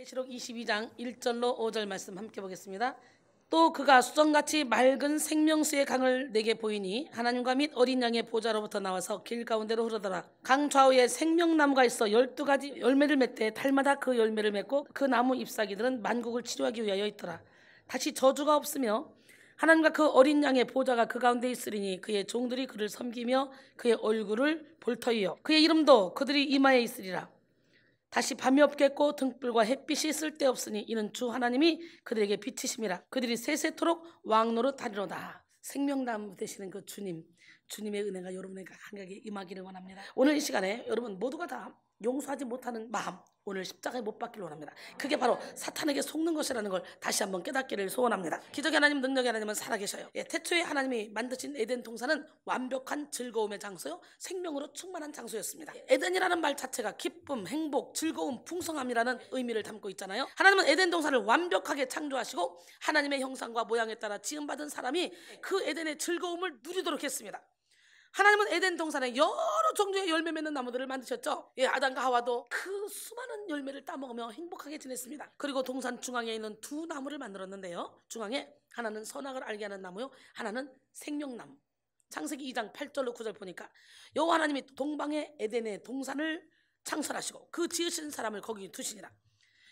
계시록 22장 1절로 5절 말씀 함께 보겠습니다. 또 그가 수정같이 맑은 생명수의 강을 내게 보이니 하나님과 및 어린 양의 보좌로부터 나와서 길 가운데로 흐르더라. 강 좌우에 생명나무가 있어 12가지 열매를 맺되 달마다 그 열매를 맺고 그 나무 잎사귀들은 만국을 치료하기 위하여 있더라. 다시 저주가 없으며 하나님과 그 어린 양의 보좌가 그 가운데 있으리니 그의 종들이 그를 섬기며 그의 얼굴을 볼 터이요 그의 이름도 그들이 이마에 있으리라. 다시 밤이 없겠고 등불과 햇빛이 쓸데없으니 이는 주 하나님이 그들에게 빛이심이라. 그들이 세세토록 왕노릇 하리로다. 생명나무 되시는 그 주님의 은혜가 여러분의 감각에 임하기를 원합니다. 오늘 이 시간에 여러분 모두가 다 용서하지 못하는 마음, 오늘 십자가에 못 박기를 원합니다. 그게 바로 사탄에게 속는 것이라는 걸 다시 한번 깨닫기를 소원합니다. 기적의 하나님, 능력의 하나님은 살아계셔요. 태초에 하나님이 만드신 에덴 동산은 완벽한 즐거움의 장소요, 생명으로 충만한 장소였습니다. 에덴이라는 말 자체가 기쁨, 행복, 즐거움, 풍성함이라는 의미를 담고 있잖아요. 하나님은 에덴 동산을 완벽하게 창조하시고 하나님의 형상과 모양에 따라 지음받은 사람이 그 에덴의 즐거움을 누리도록 했습니다. 하나님은 에덴 동산에 여러 종류의 열매 맺는 나무들을 만드셨죠. 아담과 하와도 그 수많은 열매를 따먹으며 행복하게 지냈습니다. 그리고 동산 중앙에 있는 두 나무를 만들었는데요, 중앙에 하나는 선악을 알게 하는 나무요, 하나는 생명나무. 창세기 2장 8절로 9절 보니까 여호와 하나님이 동방의 에덴의 동산을 창설하시고 그 지으신 사람을 거기 두시니라.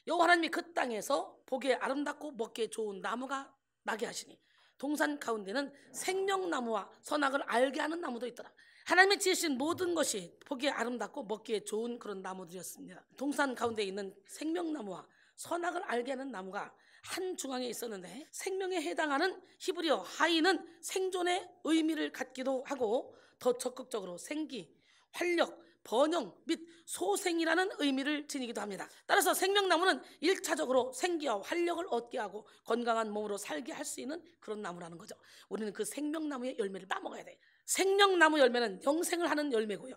여호와 하나님이 그 땅에서 보기에 아름답고 먹기에 좋은 나무가 나게 하시니 동산 가운데는 생명나무와 선악을 알게 하는 나무도 있더라. 하나님이 지으신 모든 것이 보기에 아름답고 먹기에 좋은 그런 나무들이었습니다. 동산 가운데 있는 생명나무와 선악을 알게 하는 나무가 한 중앙에 있었는데, 생명에 해당하는 히브리어 하이는 생존의 의미를 갖기도 하고 더 적극적으로 생기, 활력, 번영 및 소생이라는 의미를 지니기도 합니다. 따라서 생명나무는 1차적으로 생기와 활력을 얻게 하고 건강한 몸으로 살게 할 수 있는 그런 나무라는 거죠. 우리는 그 생명나무의 열매를 따먹어야 돼. 생명나무 열매는 영생을 하는 열매고요,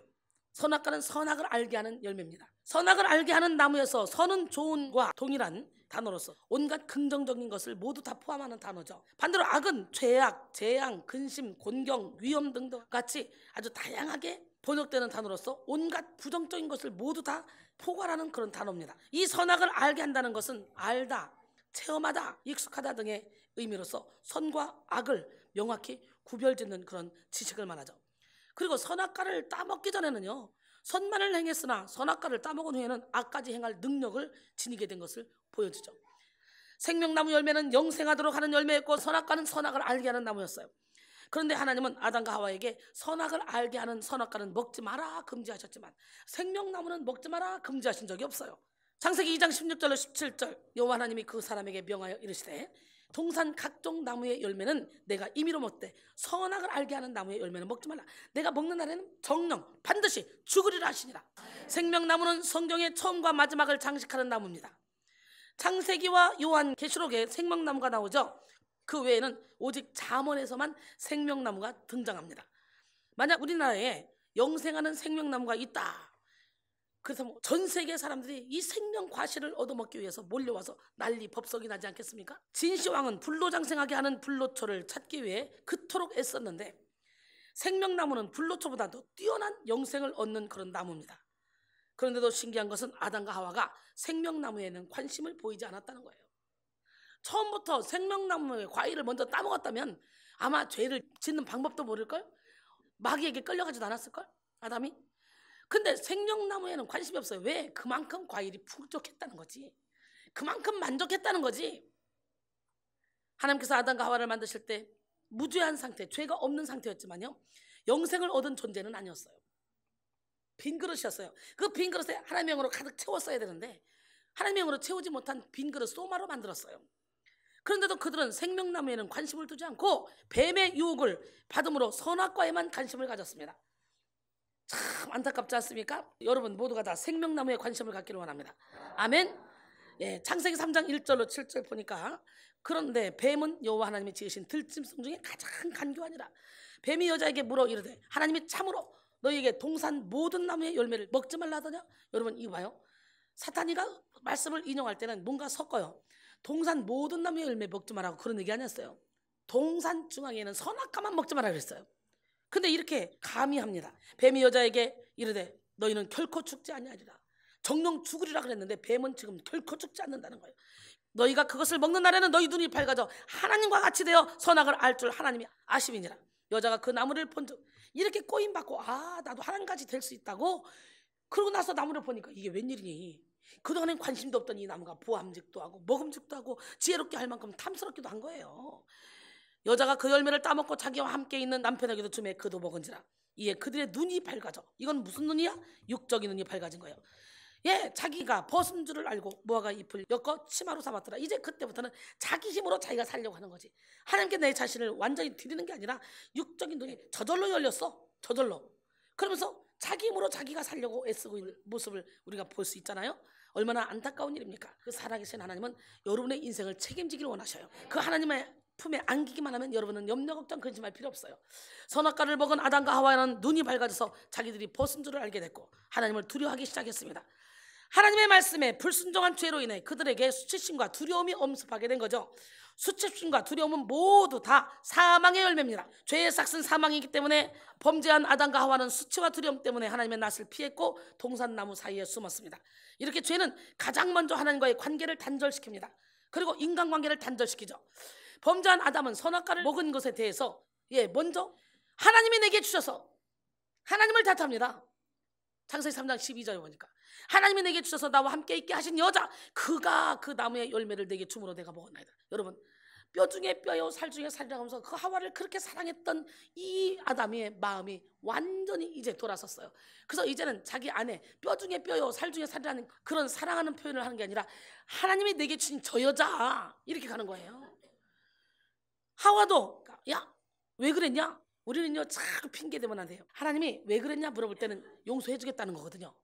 선악과는 선악을 알게 하는 열매입니다. 선악을 알게 하는 나무에서 선은 좋은과 동일한 단어로서 온갖 긍정적인 것을 모두 다 포함하는 단어죠. 반대로 악은 죄악, 재앙, 근심, 곤경, 위험 등등 같이 아주 다양하게 번역되는 단어로서 온갖 부정적인 것을 모두 다 포괄하는 그런 단어입니다. 이 선악을 알게 한다는 것은 알다, 체험하다, 익숙하다 등의 의미로서 선과 악을 명확히 구별짓는 그런 지식을 말하죠. 그리고 선악과를 따먹기 전에는요, 선만을 행했으나 선악과를 따먹은 후에는 악까지 행할 능력을 지니게 된 것을 보여주죠. 생명나무 열매는 영생하도록 하는 열매였고 선악과는 선악을 알게 하는 나무였어요. 그런데 하나님은 아담과 하와에게 선악을 알게 하는 선악과는 먹지 마라 금지하셨지만 생명나무는 먹지 마라 금지하신 적이 없어요. 창세기 2장 16절로 17절 여호와 하나님이 그 사람에게 명하여 이르시되 동산 각종 나무의 열매는 내가 임의로 먹되 선악을 알게 하는 나무의 열매는 먹지 말라. 내가 먹는 날에는 정령 반드시 죽으리라 하시니라. 생명나무는 성경의 처음과 마지막을 장식하는 나무입니다. 창세기와 요한 계시록에 생명나무가 나오죠. 그 외에는 오직 잠언에서만 생명나무가 등장합니다. 만약 우리나라에 영생하는 생명나무가 있다, 그래서 전 세계 사람들이 이 생명 과실을 얻어먹기 위해서 몰려와서 난리 법석이 나지 않겠습니까? 진시황은 불로장생하게 하는 불로초를 찾기 위해 그토록 애썼는데 생명나무는 불로초보다 더 뛰어난 영생을 얻는 그런 나무입니다. 그런데도 신기한 것은 아담과 하와가 생명나무에는 관심을 보이지 않았다는 거예요. 처음부터 생명나무의 과일을 먼저 따먹었다면 아마 죄를 짓는 방법도 모를걸? 마귀에게 끌려가지도 않았을걸? 아담이? 근데 생명나무에는 관심이 없어요. 왜? 그만큼 과일이 풍족했다는 거지. 그만큼 만족했다는 거지. 하나님께서 아담과 하와를 만드실 때 무죄한 상태, 죄가 없는 상태였지만요, 영생을 얻은 존재는 아니었어요. 빈 그릇이었어요. 그 빈 그릇에 하나님의 영으로 가득 채웠어야 되는데 하나님의 영으로 채우지 못한 빈 그릇 소마로 만들었어요. 그런데도 그들은 생명나무에는 관심을 두지 않고 뱀의 유혹을 받음으로 선악과에만 관심을 가졌습니다. 참 안타깝지 않습니까? 여러분 모두가 다 생명나무에 관심을 갖기를 원합니다. 아멘. 창세기 3장 1절로 7절 보니까 그런데 뱀은 여호와 하나님이 지으신 들짐승 중에 가장 간교하니라. 뱀이 여자에게 물어 이르되 하나님이 참으로 너희에게 동산 모든 나무의 열매를 먹지 말라 하더냐? 여러분 이거 봐요. 사탄이가 말씀을 인용할 때는 뭔가 섞어요. 동산 모든 나무의 열매 먹지 말라고 그런 얘기 아니었어요. 동산 중앙에는 선악과만 먹지 말라 그랬어요. 근데 이렇게 감히 합니다. 뱀이 여자에게 이르되 너희는 결코 죽지 아니하리라. 정령 죽으리라 그랬는데 뱀은 지금 결코 죽지 않는다는 거예요. 너희가 그것을 먹는 날에는 너희 눈이 밝아져 하나님과 같이 되어 선악을 알 줄 하나님이 아심이니라. 여자가 그 나무를 본즉 이렇게 꼬임받고 나도 하나님같이 될 수 있다고. 그러고 나서 나무를 보니까 이게 웬일이니. 그동안엔 관심도 없던 이 나무가 보암직도 하고 먹음직도 하고 지혜롭게 할 만큼 탐스럽기도 한 거예요. 여자가 그 열매를 따먹고 자기와 함께 있는 남편에게도 주매 그도 먹은지라. 이에 그들의 눈이 밝아져. 이건 무슨 눈이야? 육적인 눈이 밝아진 거예요. 자기가 벗은 줄을 알고 무화과 잎을 엮어 치마로 삼았더라. 이제 그때부터는 자기 힘으로 자기가 살려고 하는 거지. 하나님께 내 자신을 완전히 드리는 게 아니라 육적인 눈이 저절로 열렸어. 저절로. 그러면서 자기 힘으로 자기가 살려고 애쓰고 있는 모습을 우리가 볼 수 있잖아요. 얼마나 안타까운 일입니까? 그 살아계신 하나님은 여러분의 인생을 책임지기를 원하셔요. 그 하나님의 품에 안기기만 하면 여러분은 염려 걱정 근심할 필요 없어요. 선악과를 먹은 아담과 하와는 눈이 밝아져서 자기들이 벗은 줄을 알게 됐고 하나님을 두려워하기 시작했습니다. 하나님의 말씀에 불순종한 죄로 인해 그들에게 수치심과 두려움이 엄습하게 된 거죠. 수치심과 두려움은 모두 다 사망의 열매입니다. 죄의 삭은 사망이기 때문에 범죄한 아담과 하와는 수치와 두려움 때문에 하나님의 낯을 피했고 동산나무 사이에 숨었습니다. 이렇게 죄는 가장 먼저 하나님과의 관계를 단절시킵니다. 그리고 인간관계를 단절시키죠. 범죄한 아담은 선악과를 먹은 것에 대해서 먼저 하나님이 내게 주셔서 하나님을 탓합니다. 창세기 3장 12절에 보니까 하나님이 내게 주셔서 나와 함께 있게 하신 여자 그가 그 나무의 열매를 내게 줌으로 내가 먹었나이다. 여러분 뼈 중에 뼈요 살 중에 살이라고 하면서 그 하와를 그렇게 사랑했던 이 아담의 마음이 완전히 이제 돌아섰어요. 그래서 이제는 자기 안에 뼈 중에 뼈요 살 중에 살이라는 그런 사랑하는 표현을 하는 게 아니라 하나님이 내게 주신 저 여자 이렇게 가는 거예요. 하와도 왜 그랬냐? 우리는요 자꾸 핑계대면 안 돼요. 하나님이 왜 그랬냐 물어볼 때는 용서해 주겠다는 거거든요.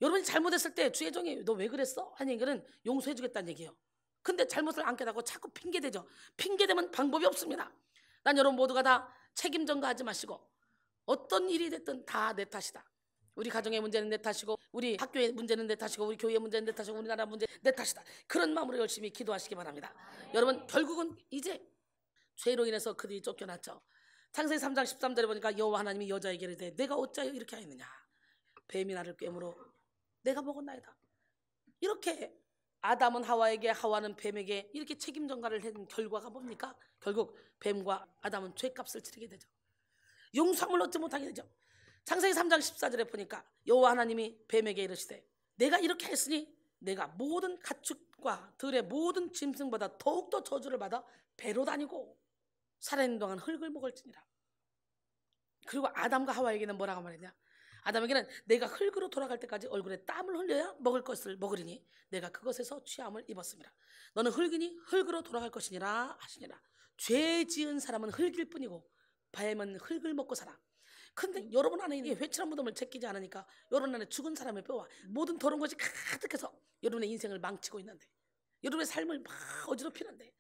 여러분이 잘못했을 때 주의 종이 너 왜 그랬어? 하는 얘기는 용서해 주겠다는 얘기예요. 근데 잘못을 안 깨닫고 자꾸 핑계대죠. 핑계대면 방법이 없습니다. 난 여러분 모두가 다 책임 전가하지 마시고 어떤 일이 됐든 다 내 탓이다. 우리 가정의 문제는 내 탓이고 우리 학교의 문제는 내 탓이고 우리 교회의 문제는 내 탓이고 우리나라 문제 내 탓이다. 그런 마음으로 열심히 기도하시기 바랍니다. 여러분 결국은 이제 죄로 인해서 그들이 쫓겨났죠. 창세기 3장 13절에 보니까 여호와 하나님이 여자에게 이르되 내가 어찌하여 이렇게 하였느냐. 뱀이 나를 꿰물어 내가 먹었나이다. 이렇게 아담은 하와에게 하와는 뱀에게 이렇게 책임 전가를 한 결과가 뭡니까? 결국 뱀과 아담은 죄값을 치르게 되죠. 용서함을 얻지 못하게 되죠. 창세기 3장 14절에 보니까 여호와 하나님이 뱀에게 이르시되 내가 이렇게 했으니 내가 모든 가축과 들의 모든 짐승보다 더욱더 저주를 받아 배로 다니고 살아있는 동안 흙을 먹을지니라. 그리고 아담과 하와에게는 뭐라고 말했냐? 아담에게는 내가 흙으로 돌아갈 때까지 얼굴에 땀을 흘려야 먹을 것을 먹으리니 내가 그것에서 취함을 입었습니다. 너는 흙이니 흙으로 돌아갈 것이니라 하시니라. 죄 지은 사람은 흙일 뿐이고 뱀은 흙을 먹고 살아. 근데 여러분 안에 이 회칠한 무덤을 제끼지 않으니까 여러분 안에 죽은 사람의 뼈와 모든 더러운 것이 가득해서 여러분의 인생을 망치고 있는데 여러분의 삶을 막 어지럽히는데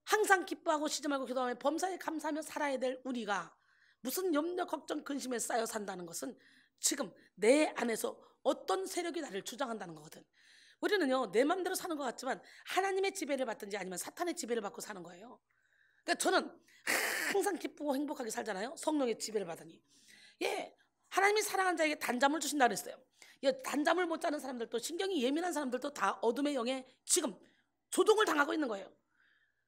항상 기뻐하고 쉬지 말고 기도하며 범사에 감사하며 살아야 될 우리가 무슨 염려 걱정 근심에 쌓여 산다는 것은 지금 내 안에서 어떤 세력이 나를 주장한다는 거거든. 우리는요 내 맘대로 사는 것 같지만 하나님의 지배를 받든지 아니면 사탄의 지배를 받고 사는 거예요. 그러니까 저는 항상 기쁘고 행복하게 살잖아요. 성령의 지배를 받으니. 하나님이 사랑하는 자에게 단잠을 주신다 그랬어요. 단잠을 못 자는 사람들도 신경이 예민한 사람들도 다 어둠의 영에 지금 조종을 당하고 있는 거예요.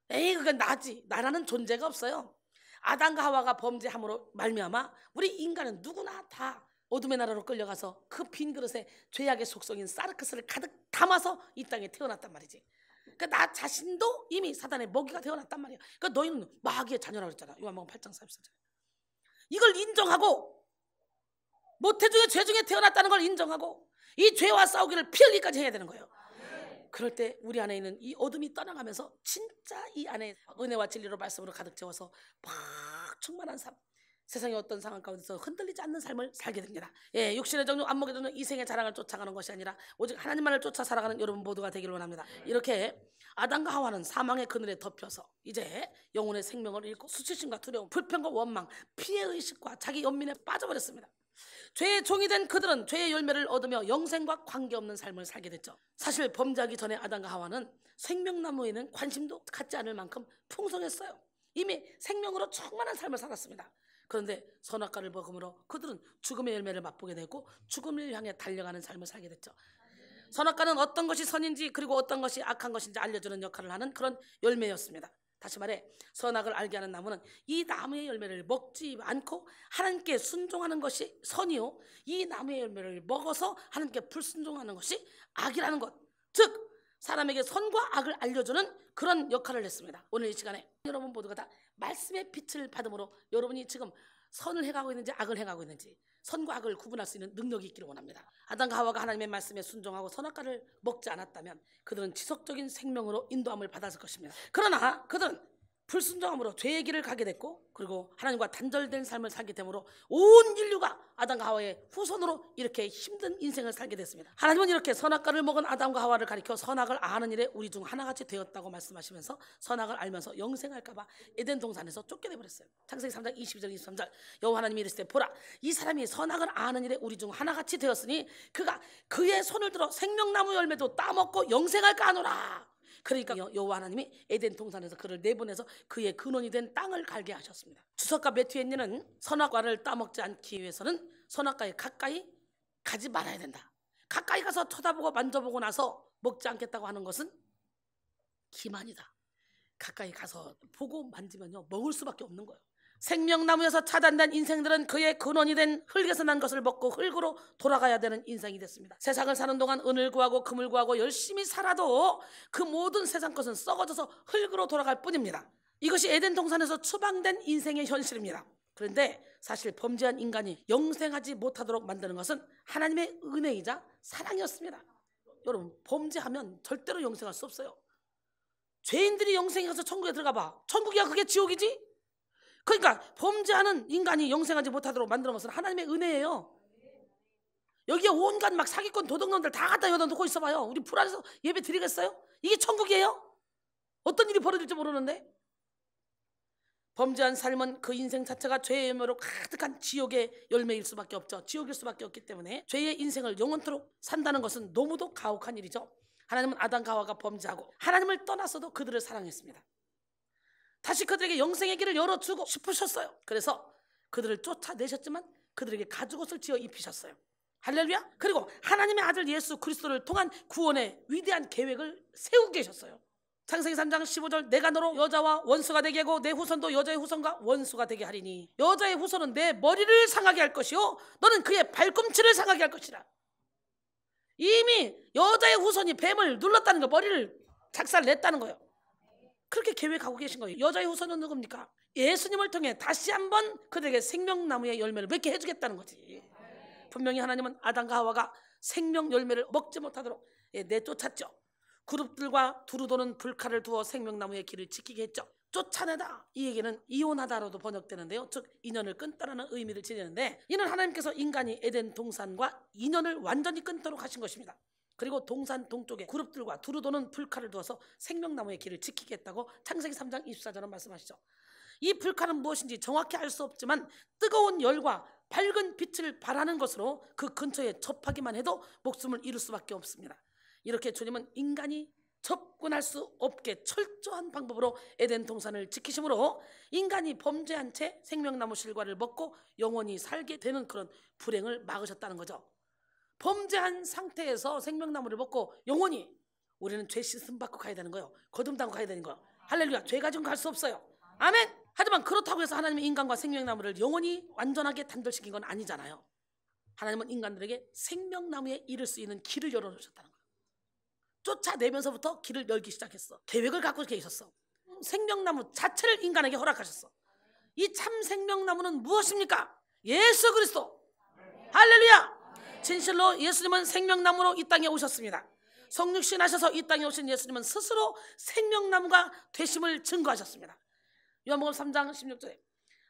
그건 나지. 나라는 존재가 없어요. 아담과 하와가 범죄함으로 말미암아 우리 인간은 누구나 다 어둠의 나라로 끌려가서 그 빈 그릇에 죄악의 속성인 사르크스를 가득 담아서 이 땅에 태어났단 말이지. 그러니까 나 자신도 이미 사단의 먹이가 되어났단 말이야. 그러니까 너희는 마귀의 자녀라고 했잖아. 요한복음 8장 34절. 이걸 인정하고 모태 중에 죄 중에 태어났다는 걸 인정하고 이 죄와 싸우기를 피 흘리기까지 해야 되는 거예요. 그럴 때 우리 안에 있는 이 어둠이 떠나가면서 진짜 이 안에 은혜와 진리로 말씀으로 가득 채워서 막 충만한 삶, 세상의 어떤 상황 가운데서 흔들리지 않는 삶을 살게 됩니다. 육신의 정욕, 안목의 정욕, 이생의 자랑을 쫓아가는 것이 아니라 오직 하나님만을 쫓아 살아가는 여러분 모두가 되기를 원합니다. 이렇게 아담과 하와는 사망의 그늘에 덮여서 이제 영혼의 생명을 잃고 수치심과 두려움, 불평과 원망, 피해의식과 자기 연민에 빠져버렸습니다. 죄의 종이 된 그들은 죄의 열매를 얻으며 영생과 관계없는 삶을 살게 됐죠. 사실 범죄하기 전에 아담과 하와는 생명나무에는 관심도 갖지 않을 만큼 풍성했어요. 이미 생명으로 충만한 삶을 살았습니다. 그런데 선악과를 먹음으로 그들은 죽음의 열매를 맛보게 되고 죽음을 향해 달려가는 삶을 살게 됐죠. 선악과는 어떤 것이 선인지 그리고 어떤 것이 악한 것인지 알려주는 역할을 하는 그런 열매였습니다. 다시 말해 선악을 알게 하는 나무는 이 나무의 열매를 먹지 않고 하나님께 순종하는 것이 선이요, 이 나무의 열매를 먹어서 하나님께 불순종하는 것이 악이라는 것, 즉 사람에게 선과 악을 알려주는 그런 역할을 했습니다. 오늘 이 시간에 여러분 모두가 다 말씀의 빛을 받음으로 여러분이 지금 선을 행하고 있는지 악을 행하고 있는지 선과 악을 구분할 수 있는 능력이 있기를 원합니다. 아담과 하와가 하나님의 말씀에 순종하고 선악과를 먹지 않았다면 그들은 지속적인 생명으로 인도함을 받았을 것입니다. 그러나 그들은 불순종함으로 죄의 길을 가게 됐고 그리고 하나님과 단절된 삶을 살게 되므로 온 인류가 아담과 하와의 후손으로 이렇게 힘든 인생을 살게 됐습니다. 하나님은 이렇게 선악과를 먹은 아담과 하와를 가리켜 선악을 아는 일에 우리 중 하나같이 되었다고 말씀하시면서 선악을 알면서 영생할까 봐 에덴 동산에서 쫓겨내버렸어요. 창세기 3장 22절 23절 여호와 하나님이 이르시되 보라 이 사람이 선악을 아는 일에 우리 중 하나같이 되었으니 그가 그의 손을 들어 생명나무 열매도 따먹고 영생할까 하노라. 그러니까 여호와 하나님이 에덴 동산에서 그를 내보내서 그의 근원이 된 땅을 갈게 하셨습니다. 주석가 매튜 헨리는 선악과를 따먹지 않기 위해서는 선악과에 가까이 가지 말아야 된다. 가까이 가서 쳐다보고 만져보고 나서 먹지 않겠다고 하는 것은 기만이다. 가까이 가서 보고 만지면요 먹을 수밖에 없는 거예요. 생명나무에서 차단된 인생들은 그의 근원이 된 흙에서 난 것을 먹고 흙으로 돌아가야 되는 인생이 됐습니다. 세상을 사는 동안 은을 구하고 금을 구하고 열심히 살아도 그 모든 세상 것은 썩어져서 흙으로 돌아갈 뿐입니다. 이것이 에덴 동산에서 추방된 인생의 현실입니다. 그런데 사실 범죄한 인간이 영생하지 못하도록 만드는 것은 하나님의 은혜이자 사랑이었습니다. 여러분 범죄하면 절대로 영생할 수 없어요. 죄인들이 영생에 가서 천국에 들어가 봐. 천국이야 그게 지옥이지? 그러니까 범죄하는 인간이 영생하지 못하도록 만드는 것은 하나님의 은혜예요. 여기에 온갖 막 사기꾼 도둑놈들 다 갖다 여다 놓고 있어봐요. 우리 불안해서 예배 드리겠어요? 이게 천국이에요? 어떤 일이 벌어질지 모르는데. 범죄한 삶은 그 인생 자체가 죄의 열매로 가득한 지옥의 열매일 수밖에 없죠. 지옥일 수밖에 없기 때문에 죄의 인생을 영원토록 산다는 것은 너무도 가혹한 일이죠. 하나님은 아담과 하와가 범죄하고 하나님을 떠났어도 그들을 사랑했습니다. 다시 그들에게 영생의 길을 열어주고 싶으셨어요. 그래서 그들을 쫓아내셨지만 그들에게 가죽옷을 지어 입히셨어요. 할렐루야. 그리고 하나님의 아들 예수 그리스도를 통한 구원의 위대한 계획을 세우고 계셨어요. 창세기 3장 15절 내가 너로 여자와 원수가 되게 하고 내 후손도 여자의 후손과 원수가 되게 하리니 여자의 후손은 내 머리를 상하게 할 것이요 너는 그의 발꿈치를 상하게 할 것이라. 이미 여자의 후손이 뱀을 눌렀다는 거, 머리를 작살 냈다는 거예요. 그렇게 계획하고 계신 거예요. 여자의 후손은 누굽니까? 예수님을 통해 다시 한번 그들에게 생명나무의 열매를 맺게 해주겠다는 거지. 분명히 하나님은 아담과 하와가 생명 열매를 먹지 못하도록 내쫓았죠. 그룹들과 두루 도는 불칼을 두어 생명나무의 길을 지키게 했죠. 쫓아내다, 이 얘기는 이혼하다로도 번역되는데요, 즉 인연을 끊다라는 의미를 지니는데, 이는 하나님께서 인간이 에덴 동산과 인연을 완전히 끊도록 하신 것입니다. 그리고 동산 동쪽에 그룹들과 두루 도는 불칼을 두어서 생명나무의 길을 지키게 했다고 창세기 3장 24절은 말씀하시죠. 이 불칼은 무엇인지 정확히 알 수 없지만 뜨거운 열과 밝은 빛을 발하는 것으로 그 근처에 접하기만 해도 목숨을 잃을 수밖에 없습니다. 이렇게 주님은 인간이 접근할 수 없게 철저한 방법으로 에덴 동산을 지키심으로 인간이 범죄한 채 생명나무 실과를 먹고 영원히 살게 되는 그런 불행을 막으셨다는 거죠. 범죄한 상태에서 생명나무를 먹고 영원히 우리는 죄 씻음 받고 가야 되는 거예요. 거듭나고 가야 되는 거예요. 할렐루야. 죄 가지고 갈 수 없어요. 아멘. 하지만 그렇다고 해서 하나님이 인간과 생명나무를 영원히 완전하게 단절시킨 건 아니잖아요. 하나님은 인간들에게 생명나무에 이를 수 있는 길을 열어놓으셨다는 거예요. 쫓아내면서부터 길을 열기 시작했어. 계획을 갖고 계셨어. 생명나무 자체를 인간에게 허락하셨어. 이 참 생명나무는 무엇입니까? 예수 그리스도. 할렐루야. 진실로 예수님은 생명나무로 이 땅에 오셨습니다. 성육신 하셔서 이 땅에 오신 예수님은 스스로 생명나무가 되심을 증거하셨습니다. 요한복음 3장 16절에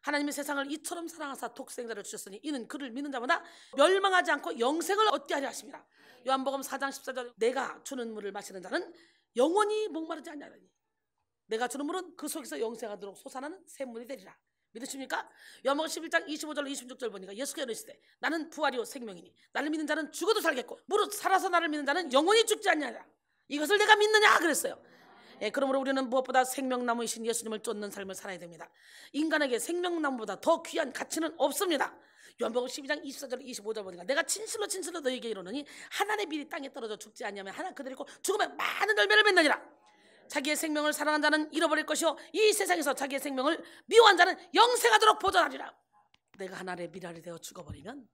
하나님이 세상을 이처럼 사랑하사 독생자를 주셨으니 이는 그를 믿는 자마다 멸망하지 않고 영생을 얻게 하려 하십니다. 요한복음 4장 14절 내가 주는 물을 마시는 자는 영원히 목마르지 아니하리니 내가 주는 물은 그 속에서 영생하도록 솟아나는 샘물이 되리라. 믿으십니까? 요한복음 11장 25절 26절 보니까 예수께서 이르시되 나는 부활이요 생명이니 나를 믿는 자는 죽어도 살겠고 무릇 살아서 나를 믿는 자는 영원히 죽지 않느니라. 이것을 내가 믿느냐 그랬어요. 그러므로 우리는 무엇보다 생명나무이신 예수님을 쫓는 삶을 살아야 됩니다. 인간에게 생명나무보다 더 귀한 가치는 없습니다. 요한복음 12장 24절 25절 보니까 내가 진실로 너희에게 이르노니 하나님의 밀이 땅에 떨어져 죽지 아니하면 하나 그대로 있고 죽으면 많은 열매를 맺느니라. 자기의 생명을 사랑한 자는 잃어버릴 것이요 이 세상에서 자기의 생명을 미워한 자는 영생하도록 보존하리라. 내가 하나님의 미랄이 되어 죽어버리면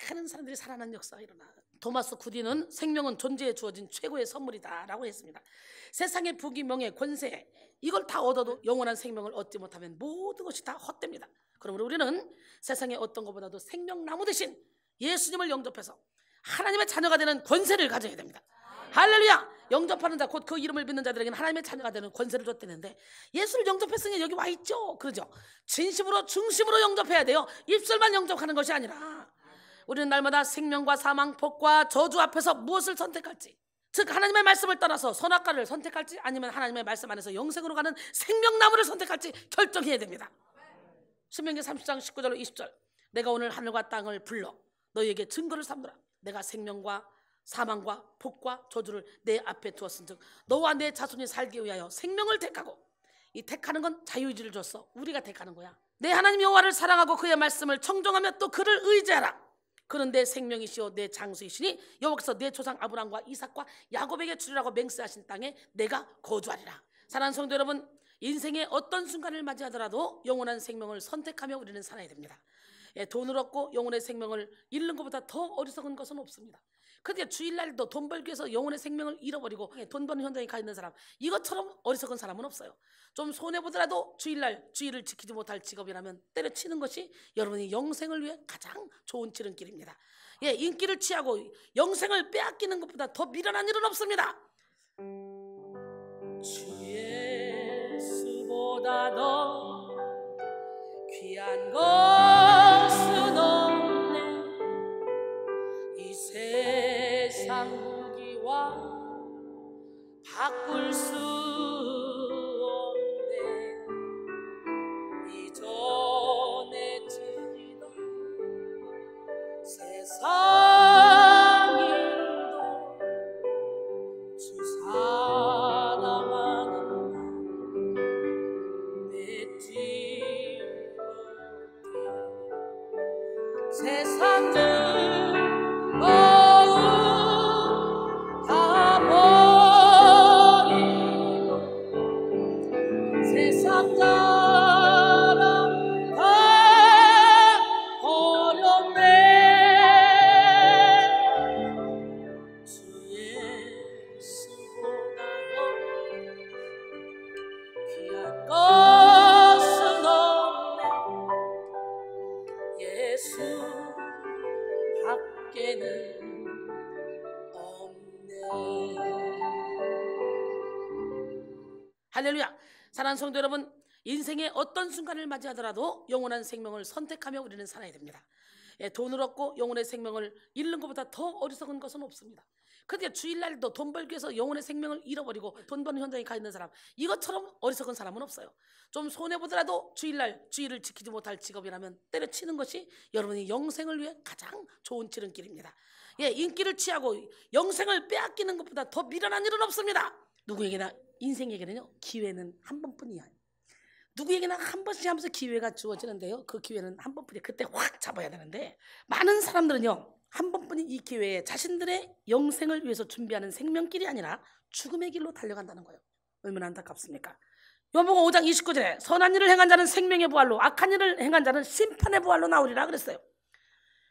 많은 사람들이 살아나는 역사가 일어나. 토마스 구디는 생명은 존재에 주어진 최고의 선물이다 라고 했습니다. 세상의 부귀 명예 권세 이걸 다 얻어도 영원한 생명을 얻지 못하면 모든 것이 다 헛됩니다. 그러므로 우리는 세상의 어떤 것보다도 생명나무 대신 예수님을 영접해서 하나님의 자녀가 되는 권세를 가져야 됩니다. 할렐루야. 영접하는 자 곧 그 이름을 믿는 자들에게는 하나님의 자녀가 되는 권세를 줬다는데 예수를 영접했으니 여기 와 있죠. 그러죠. 진심으로 중심으로 영접해야 돼요. 입술만 영접하는 것이 아니라. 우리는 날마다 생명과 사망, 복과 저주 앞에서 무엇을 선택할지, 즉 하나님의 말씀을 떠나서 선악과를 선택할지 아니면 하나님의 말씀 안에서 영생으로 가는 생명나무를 선택할지 결정해야 됩니다. 신명기 30장 19절로 20절 내가 오늘 하늘과 땅을 불러 너희에게 증거를 삼노라. 내가 생명과 사망과 복과 저주를 내 앞에 두었은즉 너와 내 자손이 살기 위하여 생명을 택하고, 이 택하는 건 자유의지를 줬어. 우리가 택하는 거야. 내 하나님 여호와를 사랑하고 그의 말씀을 청종하며 또 그를 의지하라. 그는 내 생명이시오 내 장수이시니 여호와께서 내 조상 아브라함과 이삭과 야곱에게 주리라고 맹세하신 땅에 내가 거주하리라. 사랑하는 성도 여러분, 인생의 어떤 순간을 맞이하더라도 영원한 생명을 선택하며 우리는 살아야 됩니다. 돈을 얻고 영혼의 생명을 잃는 것보다 더 어리석은 것은 없습니다. 그런데 주일날도 돈 벌기 위해서 영혼의 생명을 잃어버리고 돈 버는 현장에 가 있는 사람, 이것처럼 어리석은 사람은 없어요. 좀 손해보더라도 주일날 주일을 지키지 못할 직업이라면 때려치는 것이 여러분이 영생을 위해 가장 좋은 지름길입니다. 인기를 취하고 영생을 빼앗기는 것보다 더 미련한 일은 없습니다. 주 예수보다 더 귀한 것은 없네. 이 세상 무기와 바꿀 수 없네. 이전에 즐기던 세상 일도 주 사랑하는 내 세상을 다 버리고 세상 자랑 다 버렸네. 주 예수보다 더 귀한 것은 없네. 예수 밖에는 없네. 할렐루야. 사랑하는 성도 여러분, 인생의 어떤 순간을 맞이하더라도 영원한 생명을 선택하며 우리는 살아야 됩니다. 돈을 얻고 영혼의 생명을 잃는 것보다 더 어리석은 것은 없습니다. 그런데 주일날도 돈 벌기 위해서 영혼의 생명을 잃어버리고 돈 버는 현장에 가 있는 사람, 이것처럼 어리석은 사람은 없어요. 좀 손해보더라도 주일날 주일을 지키지 못할 직업이라면 때려치는 것이 여러분이 영생을 위해 가장 좋은 지름길입니다. 인기를 취하고 영생을 빼앗기는 것보다 더 미련한 일은 없습니다. 누구에게나 인생에게는요, 기회는 한 번뿐이야. 누구에게나 한 번씩 하면서 기회가 주어지는데요, 그 기회는 한 번뿐이야. 그때 확 잡아야 되는데 많은 사람들은요, 한 번뿐인 이 기회에 자신들의 영생을 위해서 준비하는 생명길이 아니라 죽음의 길로 달려간다는 거예요. 얼마나 안타깝습니까? 요한복음 5장 29절에 선한 일을 행한 자는 생명의 부활로, 악한 일을 행한 자는 심판의 부활로 나오리라 그랬어요.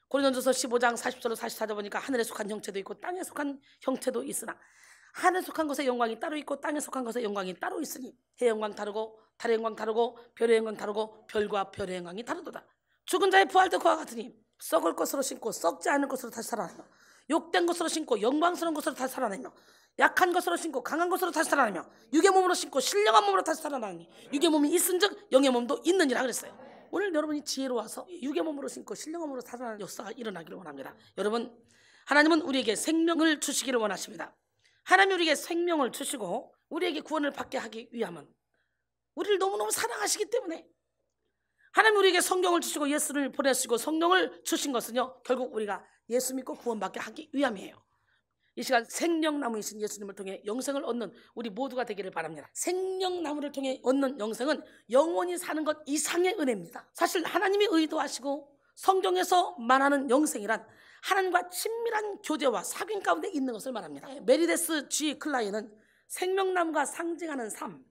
고린도전서 15장 40절로 44절 보니까 하늘에 속한 형체도 있고 땅에 속한 형체도 있으나 하늘에 속한 것의 영광이 따로 있고 땅에 속한 것의 영광이 따로 있으니 해의 영광 다르고 달의 영광 다르고 별의 영광 다르고 별과 별의 영광이 다르도다. 죽은 자의 부활도 그와 같으니 썩을 것으로 신고 썩지 않을 것으로 다시 살아나며, 욕된 것으로 신고 영광스러운 것으로 다시 살아나며, 약한 것으로 신고 강한 것으로 다시 살아나며, 육의 몸으로 신고 신령한 몸으로 다시 살아나니 육의 몸이 있은즉 영의 몸도 있느니라 그랬어요. 오늘 여러분이 지혜로워서 육의 몸으로 신고 신령한 몸으로 살아나는 역사가 일어나기를 원합니다. 여러분, 하나님은 우리에게 생명을 주시기를 원하십니다. 하나님 우리에게 생명을 주시고 우리에게 구원을 받게 하기 위함은 우리를 너무너무 사랑하시기 때문에, 하나님 우리에게 성경을 주시고 예수를 보내시고 성령을 주신 것은요, 결국 우리가 예수 믿고 구원받게 하기 위함이에요. 이 시간 생명나무이신 예수님을 통해 영생을 얻는 우리 모두가 되기를 바랍니다. 생명나무를 통해 얻는 영생은 영원히 사는 것 이상의 은혜입니다. 사실 하나님이 의도하시고 성경에서 말하는 영생이란 하나님과 친밀한 교제와 사귐 가운데 있는 것을 말합니다. 메리데스 G 클라이는 생명나무가 상징하는 삶,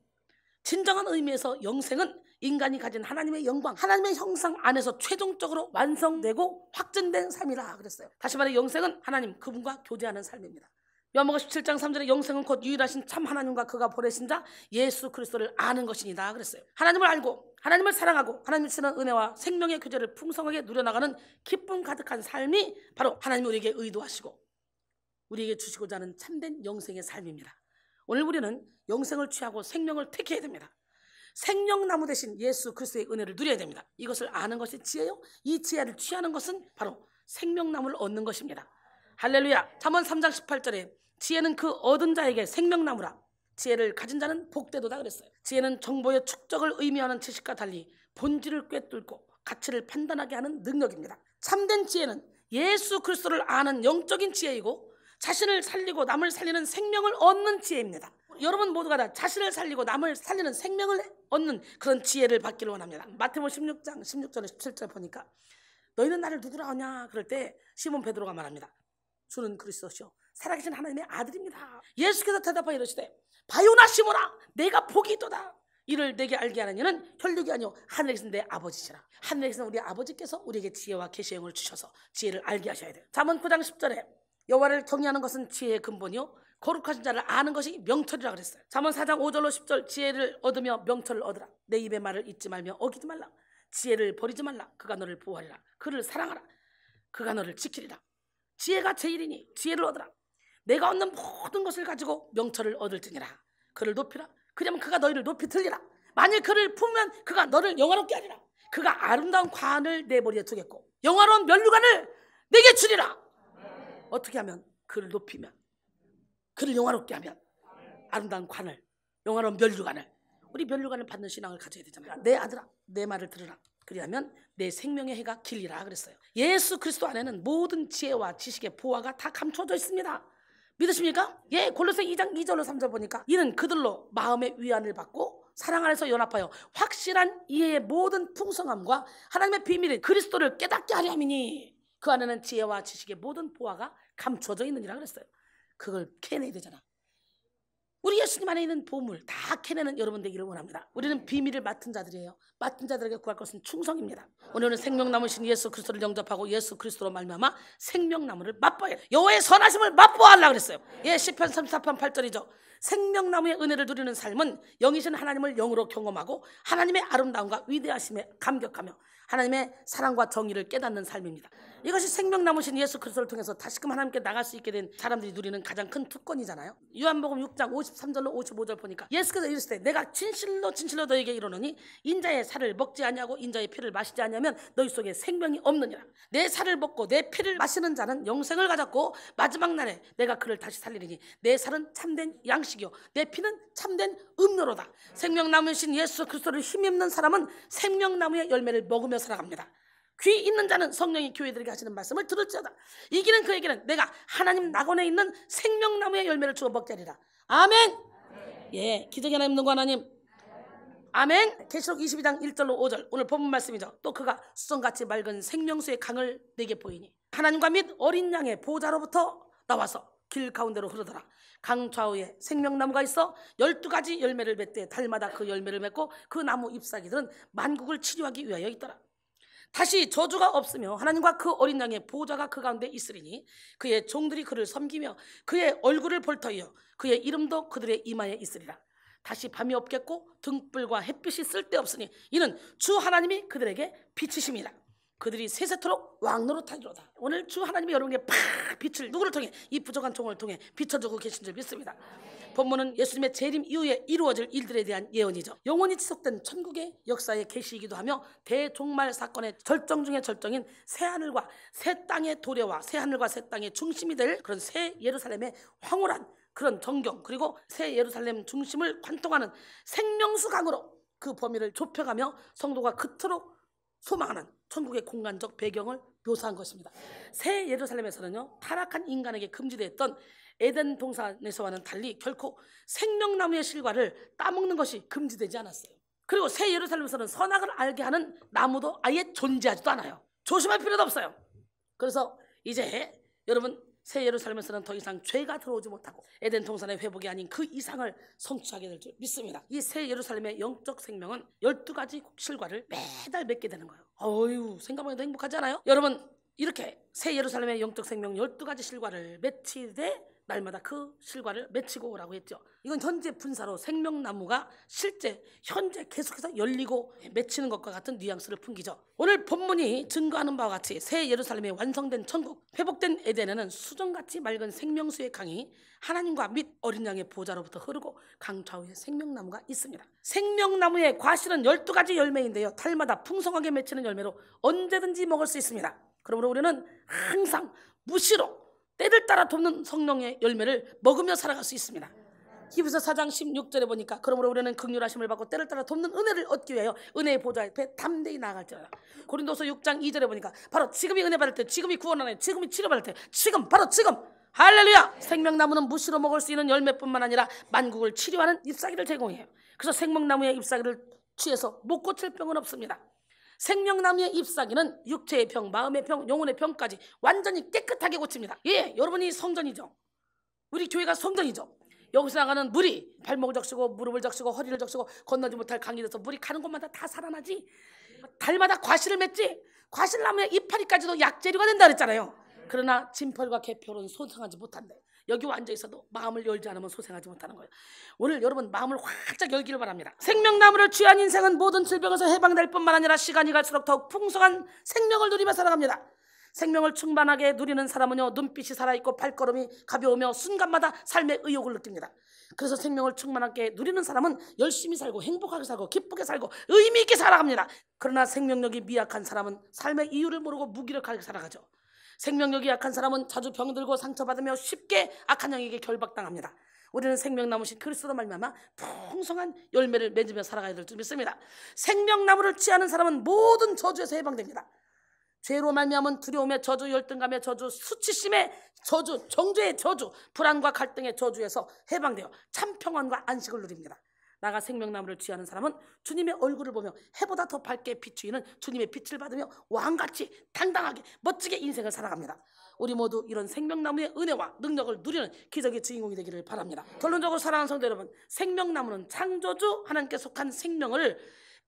진정한 의미에서 영생은 인간이 가진 하나님의 영광, 하나님의 형상 안에서 최종적으로 완성되고 확증된 삶이라 그랬어요. 다시 말해 영생은 하나님 그분과 교제하는 삶입니다. 요한복음 17장 3절에 영생은 곧 유일하신 참 하나님과 그가 보내신 자 예수 그리스도를 아는 것이니다 그랬어요. 하나님을 알고 하나님을 사랑하고 하나님이 주시는 은혜와 생명의 교제를 풍성하게 누려나가는 기쁨 가득한 삶이 바로 하나님이 우리에게 의도하시고 우리에게 주시고자 하는 참된 영생의 삶입니다. 오늘 우리는 영생을 취하고 생명을 택해야 됩니다. 생명나무 대신 예수 그리스도의 은혜를 누려야 됩니다. 이것을 아는 것이 지혜요, 이 지혜를 취하는 것은 바로 생명나무를 얻는 것입니다. 할렐루야. 잠언 3장 18절에 지혜는 그 얻은 자에게 생명나무라, 지혜를 가진 자는 복되도다 그랬어요. 지혜는 정보의 축적을 의미하는 지식과 달리 본질을 꿰뚫고 가치를 판단하게 하는 능력입니다. 참된 지혜는 예수 그리스도를 아는 영적인 지혜이고 자신을 살리고 남을 살리는 생명을 얻는 지혜입니다. 여러분 모두가 다 자신을 살리고 남을 살리는 생명을 얻는 그런 지혜를 받기를 원합니다. 마태복음 16장 16절에 17절 보니까 너희는 나를 누구라 하냐 그럴 때 시몬 베드로가 말합니다. 주는 그리스도시요 살아계신 하나님의 아들입니다. 예수께서 대답하여 이르시되 바요나 시몬아 내가 복이 있도다. 이를 내게 알게 하는 이는 혈육이 아니요 하늘에 계신 내 아버지시라. 하늘에 계신 우리 아버지께서 우리에게 지혜와 계시의 영을 주셔서 지혜를 알게 하셔야 돼요. 잠언 9장 10절에 여호와를 경외하는 것은 지혜의 근본이요 거룩하신 자를 아는 것이 명철이라 그랬어요. 잠언 4장 5절로 10절 지혜를 얻으며 명철을 얻으라. 내 입의 말을 잊지 말며 어기지 말라. 지혜를 버리지 말라. 그가 너를 보호하리라. 그를 사랑하라. 그가 너를 지키리라. 지혜가 제일이니 지혜를 얻으라. 내가 얻는 모든 것을 가지고 명철을 얻을지니라. 그를 높이라. 그러면 그가 너희를 높이 들리라. 만일 그를 품으면 그가 너를 영화롭게 하리라. 그가 아름다운 관을 내 머리에 두겠고 영화로운 면류관을 내게 주리라. 어떻게 하면? 그를 높이면, 그를 영화롭게 하면, 아름다운 관을, 영화로운 면류관을, 우리 면류관을 받는 신앙을 가져야 되잖아요. 내 아들아 내 말을 들으라. 그리하면 내 생명의 해가 길리라 그랬어요. 예수 그리스도 안에는 모든 지혜와 지식의 보화가 다 감춰져 있습니다. 믿으십니까? 예, 골로새 2장 2절로 3절 보니까 이는 그들로 마음의 위안을 받고 사랑 안에서 연합하여 확실한 이해의 모든 풍성함과 하나님의 비밀인 그리스도를 깨닫게 하려 함이니 그 안에는 지혜와 지식의 모든 보화가 감춰져 있느니라 그랬어요. 그걸 캐내야 되잖아. 우리 예수님 안에 있는 보물 다 캐내는 여러분 되기를 원합니다. 우리는 비밀을 맡은 자들이에요. 맡은 자들에게 구할 것은 충성입니다. 오늘은 생명나무신 예수 그리스도를 영접하고 예수 그리스도로 말미암아 생명나무를 맛보아야 돼요. 여호와의 선하심을 맛보아하려고 그랬어요. 예, 시편 34편 8절이죠. 생명나무의 은혜를 누리는 삶은 영이신 하나님을 영으로 경험하고 하나님의 아름다움과 위대하심에 감격하며 하나님의 사랑과 정의를 깨닫는 삶입니다. 이것이 생명나무신 예수 그리스도를 통해서 다시금 하나님께 나갈 수 있게 된 사람들이 누리는 가장 큰 특권이잖아요. 요한복음 6장 53절로 55절 보니까 예수께서 이르시되 내가 진실로 진실로 너에게 이르노니 인자의 살을 먹지 아니하고 인자의 피를 마시지 아니하면 너희 속에 생명이 없느니라. 내 살을 먹고 내 피를 마시는 자는 영생을 가졌고 마지막 날에 내가 그를 다시 살리리니 내 살은 참된 양식이요 내 피는 참된 음료로다. 생명나무신 예수 그리스도를 힘입는 사람은 생명나무의 열매를 먹으며 살아갑니다. 귀 있는 자는 성령이 교회들에게 하시는 말씀을 들을지어다. 이기는 그에게는 내가 하나님 낙원에 있는 생명나무의 열매를 주어 먹게 하리라. 아멘. 예, 기적의 하나님 능구 하나님. 아멘. 계시록 22장 1절로 5절 오늘 본문 말씀이죠. 또 그가 수정같이 맑은 생명수의 강을 내게 보이니 하나님과 및 어린 양의 보좌로부터 나와서 길 가운데로 흐르더라. 강 좌우에 생명나무가 있어 12가지 열매를 맺되 달마다 그 열매를 맺고 그 나무 잎사귀들은 만국을 치료하기 위하여 있더라. 다시 저주가 없으며 하나님과 그 어린 양의 보좌가 그 가운데 있으리니 그의 종들이 그를 섬기며 그의 얼굴을 볼 터이요 그의 이름도 그들의 이마에 있으리라. 다시 밤이 없겠고 등불과 햇빛이 쓸데없으니 이는 주 하나님이 그들에게 빛이심이라. 그들이 세세토록 왕노릇하리로다. 오늘 주 하나님이 여러분에게 팍 빛을 누구를 통해? 이 부족한 종을 통해 비춰주고 계신 줄 믿습니다. 본문은 예수님의 재림 이후에 이루어질 일들에 대한 예언이죠. 영원히 지속된 천국의 역사의 계시이기도 하며 대종말 사건의 절정 중의 절정인 새하늘과 새 땅의 도래와 새하늘과 새 땅의 중심이 될 그런 새 예루살렘의 황홀한 그런 정경, 그리고 새 예루살렘 중심을 관통하는 생명수 강으로 그 범위를 좁혀가며 성도가 그토록 소망하는 천국의 공간적 배경을 묘사한 것입니다. 새 예루살렘에서는요 타락한 인간에게 금지되었던 에덴 동산에서와는 달리 결코 생명나무의 실과를 따먹는 것이 금지되지 않았어요. 그리고 새 예루살렘에서는 선악을 알게 하는 나무도 아예 존재하지도 않아요. 조심할 필요도 없어요. 그래서 이제 여러분, 새 예루살렘에서는 더 이상 죄가 들어오지 못하고 에덴 동산의 회복이 아닌 그 이상을 성취하게 될 줄 믿습니다. 이 새 예루살렘의 영적 생명은 12가지 실과를 매달 맺게 되는 거예요. 어휴, 생각만 해도 행복하지 않아요? 여러분, 이렇게 새 예루살렘의 영적 생명 12가지 실과를 맺히되 날마다 그 실과를 맺히고 오라고 했죠. 이건 현재 분사로 생명나무가 실제 현재 계속해서 열리고 맺히는 것과 같은 뉘앙스를 풍기죠. 오늘 본문이 증거하는 바와 같이 새 예루살렘의 완성된 천국, 회복된 에덴에는 수정같이 맑은 생명수의 강이 하나님과 및 어린 양의 보좌로부터 흐르고 강 좌우에 생명나무가 있습니다. 생명나무의 과실은 12가지 열매인데요, 달마다 풍성하게 맺히는 열매로 언제든지 먹을 수 있습니다. 그러므로 우리는 항상 무시로 때를 따라 돕는 성령의 열매를 먹으며 살아갈 수 있습니다. 히브리서 4장 16절에 보니까 그러므로 우리는 긍휼하심을 받고 때를 따라 돕는 은혜를 얻기 위하여 은혜의 보좌 앞에 담대히 나아갈지어다. 고린도서 6장 2절에 보니까 바로 지금이 은혜 받을 때, 지금이 구원하는 때, 지금이 치료받을 때, 지금 바로 지금. 할렐루야! 생명나무는 무시로 먹을 수 있는 열매뿐만 아니라 만국을 치료하는 잎사귀를 제공해요. 그래서 생명나무의 잎사귀를 취해서 못 고칠 병은 없습니다. 생명나무의 잎사귀는 육체의 병, 마음의 병, 영혼의 병까지 완전히 깨끗하게 고칩니다. 예, 여러분이 성전이죠. 우리 교회가 성전이죠. 여기서 나가는 물이 발목을 적시고 무릎을 적시고 허리를 적시고 건너지 못할 강이 돼서 물이 가는 곳마다 다 살아나지. 달마다 과실을 맺지. 과실나무의 이파리까지도 약재료가 된다 그랬잖아요. 그러나 진펄과 개표는 소생하지 못한대. 여기 앉아 있어도 마음을 열지 않으면 소생하지 못하는 거예요. 오늘 여러분 마음을 활짝 열기를 바랍니다. 생명나무를 취한 인생은 모든 질병에서 해방될 뿐만 아니라 시간이 갈수록 더욱 풍성한 생명을 누리며 살아갑니다. 생명을 충만하게 누리는 사람은요, 눈빛이 살아있고 발걸음이 가벼우며 순간마다 삶의 의욕을 느낍니다. 그래서 생명을 충만하게 누리는 사람은 열심히 살고 행복하게 살고 기쁘게 살고 의미 있게 살아갑니다. 그러나 생명력이 미약한 사람은 삶의 이유를 모르고 무기력하게 살아가죠. 생명력이 약한 사람은 자주 병들고 상처받으며 쉽게 악한 영에게 결박당합니다. 우리는 생명나무신 그리스도로 말미암아 풍성한 열매를 맺으며 살아가야 될 줄 믿습니다. 생명나무를 취하는 사람은 모든 저주에서 해방됩니다. 죄로 말미암은 두려움의 저주, 열등감의 저주, 수치심의 저주, 정죄의 저주, 불안과 갈등의 저주에서 해방되어 참 평안과 안식을 누립니다. 나가 생명나무를 취하는 사람은 주님의 얼굴을 보며 해보다 더 밝게 비추이는 주님의 빛을 받으며 왕같이 당당하게 멋지게 인생을 살아갑니다. 우리 모두 이런 생명나무의 은혜와 능력을 누리는 기적의 주인공이 되기를 바랍니다. 결론적으로 사랑하는 성도 여러분, 생명나무는 창조주 하나님께 속한 생명을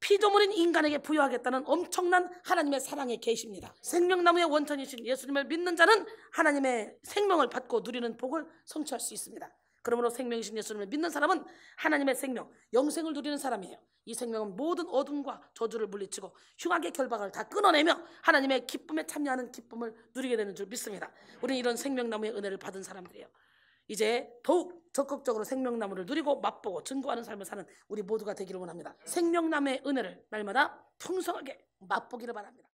피조물인 인간에게 부여하겠다는 엄청난 하나님의 사랑의 계시입니다. 생명나무의 원천이신 예수님을 믿는 자는 하나님의 생명을 받고 누리는 복을 성취할 수 있습니다. 그러므로 생명이신 예수님을 믿는 사람은 하나님의 생명, 영생을 누리는 사람이에요. 이 생명은 모든 어둠과 저주를 물리치고 흉악의 결박을 다 끊어내며 하나님의 기쁨에 참여하는 기쁨을 누리게 되는 줄 믿습니다. 우리는 이런 생명나무의 은혜를 받은 사람들이에요. 이제 더욱 적극적으로 생명나무를 누리고 맛보고 증거하는 삶을 사는 우리 모두가 되기를 원합니다. 생명나무의 은혜를 날마다 풍성하게 맛보기를 바랍니다.